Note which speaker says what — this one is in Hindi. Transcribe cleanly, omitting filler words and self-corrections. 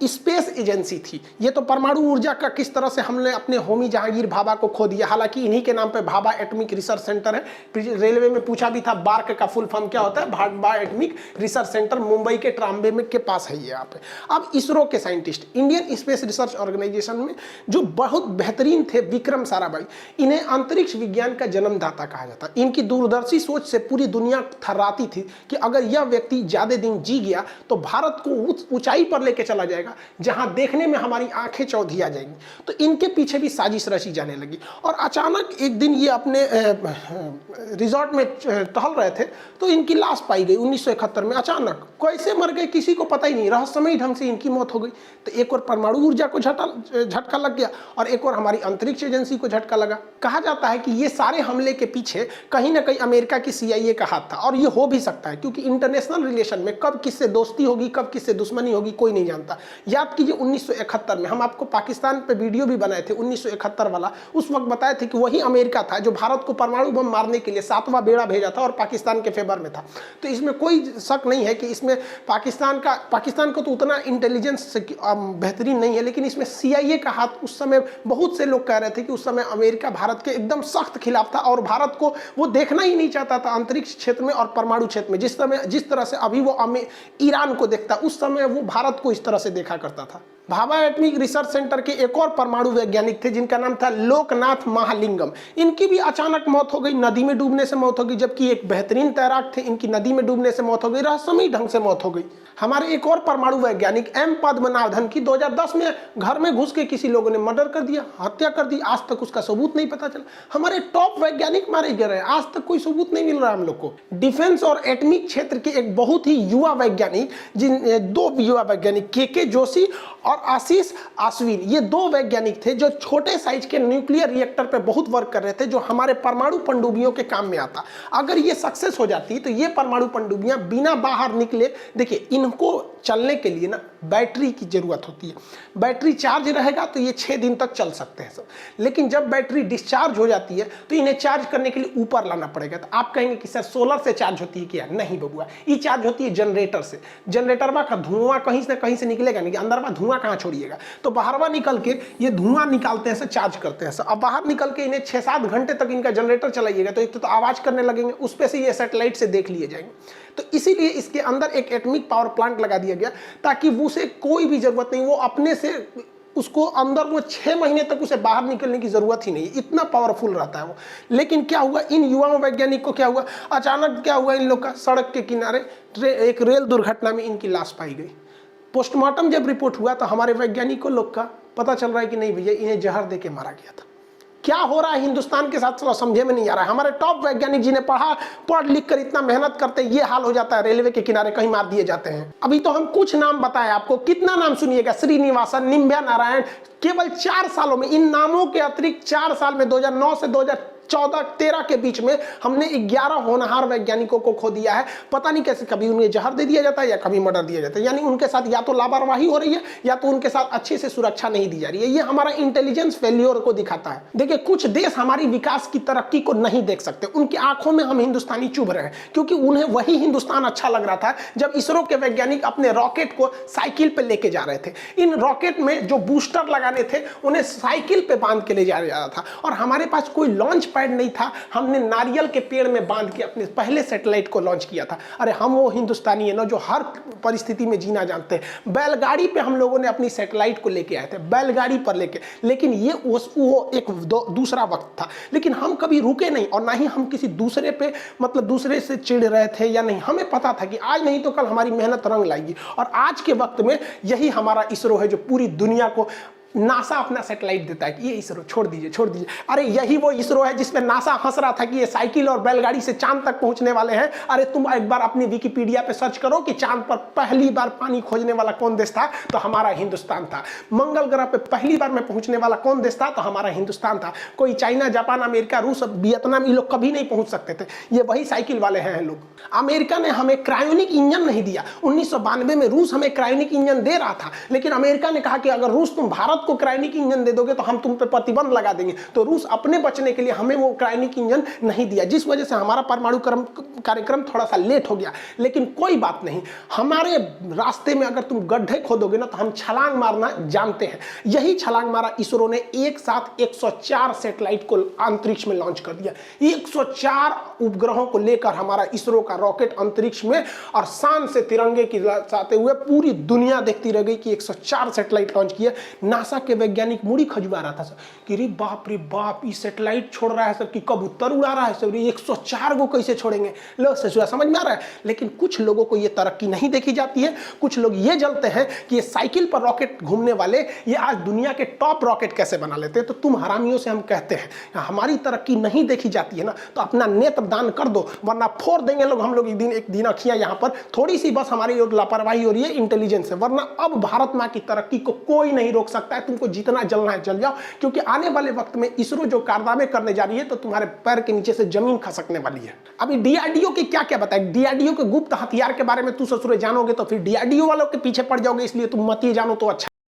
Speaker 1: स्पेस एजेंसी थी, ये तो परमाणु ऊर्जा का किस तरह से हमने अपने होमी जहांगीर भाभा को खो दिया। हालांकि इन्हीं के नाम पे भाभा एटॉमिक रिसर्च सेंटर है। रेलवे में पूछा भी था बार्क का फुल फॉर्म क्या होता है, Bhabha atomic research centre, Mumbai के ट्राम्बे में के पास है ये यहाँ पे। अब इसरो के scientist, Indian space research organisation में जो बहुत बेहतरीन थे, विक्रम साराभाई, इन्हें अंतरिक्ष विज्ञान का जन्मदाता कहा जाता है। इनकी दूरदर्शी सोच से पूरी दुनिया थर्राती थी कि अगर यह व्यक्ति ज्यादा दिन जी गया तो भारत को उस ऊंचाई पर लेके चला जाएगा जहां देखने में हमारी आंखें चौधिया जाएंगी। तो इनके पीछे भी साजिश रची जाने लगी। और अचानक एक दिन ये अपने रिजॉर्ट में टहल रहे थे तो इनकी लाश पाई गई 1971 में। अचानक कैसे मर गए किसी को पता ही नहीं, रहस्यमयी ढंग से इनकी मौत हो गई। तो एक और परमाणु ऊर्जा को झटका लग गया और एक और हमारी अंतरिक्ष एजेंसी को झटका लगा। कहा जाता है कि ये सारे हमले के पीछे कहीं ना कहीं अमेरिका की CIA का हाथ था। और ये हो भी सकता है क्योंकि इंटरनेशनल रिलेशन में कब किससे दोस्ती होगी, कब किससे दुश्मनी होगी, कोई नहीं जानता। याद कीजिए 1971 में हम आपको पाकिस्तान पे वीडियो भी बनाए थे 1971 वाला। उस वक्त बताए थे कि वही अमेरिका था जो भारत को परमाणु बम मारने के लिए 7वां बेड़ा भेजा था और पाकिस्तान के फेवर में था। तो इसमें कोई शक नहीं है कि इसमें पाकिस्तान को तो उतना इंटेलिजेंस बेहतरीन नहीं है, लेकिन इसमें CIA का हाथ उस समय बहुत से लोग कह रहे थे कि उस समय अमेरिका भारत के एकदम सख्त खिलाफ था और भारत को वो देखना ही नहीं चाहता था अंतरिक्ष क्षेत्र में और परमाणु क्षेत्र में। जिस तरह से अभी वो ईरान को देखता, उस समय वो भारत को इस तरह से देखा करता था। भाभा एटॉमिक रिसर्च सेंटर के एक और परमाणु वैज्ञानिक थे जिनका नाम था लोकनाथ महालिंगम। इनकी भी अचानक मौत हो गई, नदी में डूबने से मौत हो गई। जबकि एक बेहतरीन तैराक थे, इनकी नदी में डूबने से मौत हो गई, रहस्यमयी ढंग से मौत हो गई। हमारे एक और परमाणु वैज्ञानिक M पद्मनाभन की 2010 में घर में घुस के किसी लोगों ने मर्डर कर दिया, हत्या कर दी। आज तक उसका सबूत नहीं पता चला। हमारे टॉप वैज्ञानिक मारे गए, आज तक कोई सबूत नहीं मिल रहा हम लोग को। डिफेंस और एटॉमिक क्षेत्र के एक बहुत ही युवा वैज्ञानिक, दो युवा वैज्ञानिक KK जोशी और आशीष आश्विन, ये 2 वैज्ञानिक थे जो छोटे साइज के न्यूक्लियर रिएक्टर पे बहुत वर्क कर रहे थे, जो हमारे परमाणु पनडुब्बियों के काम में आता। अगर ये सक्सेस हो जाती तो ये परमाणु पनडुब्बियां बिना बाहर निकले, देखिए इनको चलने के लिए ना बैटरी की जरूरत होती है। बैटरी चार्ज रहेगा तो ये 6 दिन तक चल सकते हैं सब, लेकिन जब बैटरी डिस्चार्ज हो जाती है तो इन्हें चार्ज करने के लिए ऊपर लाना पड़ेगा। तो आप कहेंगे कि सर सोलर से चार्ज होती है क्या? नहीं बबुआ, ये चार्ज होती है जनरेटर से। जनरेटर का धुआं कहीं से निकलेगा नहीं, अंदर में धुआं कहाँ छोड़िएगा, तो बाहर निकल के ये धुआं निकालते हैं, चार्ज करते हैं। अब बाहर निकल के इन्हें 6-7 घंटे तक इनका जनरेटर चलाइएगा तो एक तो आवाज करने लगेंगे, उस पर से ये सैटेलाइट से देख लिए जाएंगे। तो इसीलिए इसके अंदर एक एटॉमिक पावर प्लांट लगा दिया गया ताकि उसे कोई भी जरूरत नहीं, वो अपने से उसको अंदर वो 6 महीने तक उसे बाहर निकलने की जरूरत ही नहीं, इतना पावरफुल रहता है वो। लेकिन क्या हुआ, इन युवाओं वैज्ञानिक को क्या हुआ, अचानक क्या हुआ, इन लोग का सड़क के किनारे एक रेल दुर्घटना में इनकी लाश पाई गई। पोस्टमार्टम जब रिपोर्ट हुआ तो हमारे वैज्ञानिकों लोग का पता चल रहा है कि नहीं भैया, इन्हें जहर दे के मारा गया था। क्या हो रहा है हिंदुस्तान के साथ समझे में नहीं आ रहा है। हमारे टॉप वैज्ञानिक जिन्हें पढ़ लिख कर इतना मेहनत करते हैं, ये हाल हो जाता है, रेलवे के किनारे कहीं मार दिए जाते हैं। अभी तो हम कुछ नाम बताएं आपको, कितना नाम सुनिएगा, श्रीनिवासन, निम्ब्या नारायण, केवल 4 सालों में, इन नामों के अतिरिक्त 4 साल में 2009 से 2014-13 के बीच में हमने 11 होनहार वैज्ञानिकों को खो दिया है। पता नहीं कैसे, कभी उन्हें जहर दे दिया जाता है या कभी मर्डर दिया जाता है। यानी उनके साथ या तो लापरवाही हो रही है या तो उनके साथ अच्छे से सुरक्षा नहीं दी जा रही है। ये हमारा इंटेलिजेंस फेल्योर को दिखाता है। देखिए कुछ देश हमारी विकास की तरक्की को नहीं देख सकते, उनकी आंखों में हम हिंदुस्तानी चुभ रहे हैं, क्योंकि उन्हें वही हिंदुस्तान अच्छा लग रहा था जब इसरो के वैज्ञानिक अपने रॉकेट को साइकिल पे लेके जा रहे थे। इन रॉकेट में जो बूस्टर लगाने थे उन्हें साइकिल पे बांध के ले जाया जा रहा था, और हमारे पास कोई लॉन्च पैड नहीं था। हमने नारियल के पेड़ में बांध के अपने पहले सैटेलाइट को लॉन्च किया था। अरे हम वो हिंदुस्तानी है ना जो हर परिस्थिति में जीना जानते हैं। बैलगाड़ी पे हम लोगों ने अपनी सैटेलाइट को लेके आए थे, बैलगाड़ी पर लेके, लेकिन ये वो एक दूसरा वक्त था। लेकिन हम कभी रुके नहीं, और ना ही हम किसी दूसरे पे मतलब दूसरे से चिढ़ रहे थे या नहीं। हमें पता था कि आज नहीं तो कल हमारी मेहनत रंग लाएगी, और आज के वक्त में यही हमारा इसरो है जो पूरी दुनिया को, नासा अपना सैटेलाइट देता है कि ये इसरो छोड़ दीजिए। अरे यही वो इसरो है जिसमें नासा हंस रहा था कि ये साइकिल और बैलगाड़ी से चांद तक पहुंचने वाले हैं। अरे तुम एक बार अपनी विकिपीडिया पे सर्च करो कि चांद पर पहली बार पानी खोजने वाला कौन देश था, तो हमारा हिंदुस्तान था। मंगल ग्रह पे पहली बार में पहुंचने वाला कौन देश था, तो हमारा हिंदुस्तान था। कोई चाइना, जापान, अमेरिका, रूस, वियतनाम, ये लोग कभी नहीं पहुंच सकते थे। ये वही साइकिल वाले हैं लोग। अमेरिका ने हमें क्रायोनिक इंजन नहीं दिया। 1992 में रूस हमें क्रायोनिक इंजन दे रहा था, लेकिन अमेरिका ने कहा कि अगर रूस तुम भारत को क्रायोनिक इंजन दे दोगे तो हम तुम पे प्रतिबंध लगा देंगे। तो रूस अपने बचने के लिए हमें वो क्रायोनिक इंजन नहीं दिया, जिस वजह से हमारा परमाणु कार्यक्रम थोड़ा सा लेट हो गया। लेकिन कोई बात नहीं, हमारे रास्ते में अगर तुम गड्ढे खोदोगे ना तो हम छलांग मारना जानते हैं। यही छलांग मारा इसरो ने, एक साथ 104 सैटेलाइट को अंतरिक्ष में लॉन्च कर दिया। 104 उपग्रहों को लेकर हमारा इसरो का रॉकेट अंतरिक्ष में, और शान से तिरंगे की लहराते हुए पूरी दुनिया देखती रह गई कि 104 सैटेलाइट लॉन्च किया। नासा के वैज्ञानिक मुड़ी खजुआ रहा था सर कि रे बाप, ये सैटेलाइट छोड़ रहा है सर कि कबूतर उड़ा रहा है सर, 104 को कैसे छोड़ेंगे। लो ससुरा, समझ में आ रहा है। लेकिन कुछ लोगों को ये तरक्की नहीं देखी जाती है। कुछ लोग ये जलते हैं कि ये साइकिल पर रॉकेट घूमने वाले ये आज दुनिया के टॉप रॉकेट कैसे बना लेते हैं। तो तुम हरामियों से हम कहते हैं, हमारी तरक्की नहीं देखी जाती है ना तो अपना नेत्र दान कर दो, वरना फोड़ देंगे लोग हम लोग एक दिन अखियां। यहाँ पर थोड़ी सी बस हमारी लापरवाही हो रही है इंटेलिजेंस है, वरना अब भारत माँ की तरक्की को कोई नहीं रोक सकता है। तुमको जितना जलना है जल जाओ, क्योंकि आने वाले वक्त में इसरो जो कारनामे करने जा रही है तो तुम्हारे पैर के नीचे से जमीन खसकने वाली है। अभी डीआरडीओ के क्या क्या बताए, डीआरडीओ के गुप्त हथियार के बारे में तू ससुरे जानोगे तो फिर डीआरडीओ वालों के पीछे पड़ जाओगे, इसलिए तुम मत ही जानो तो अच्छा।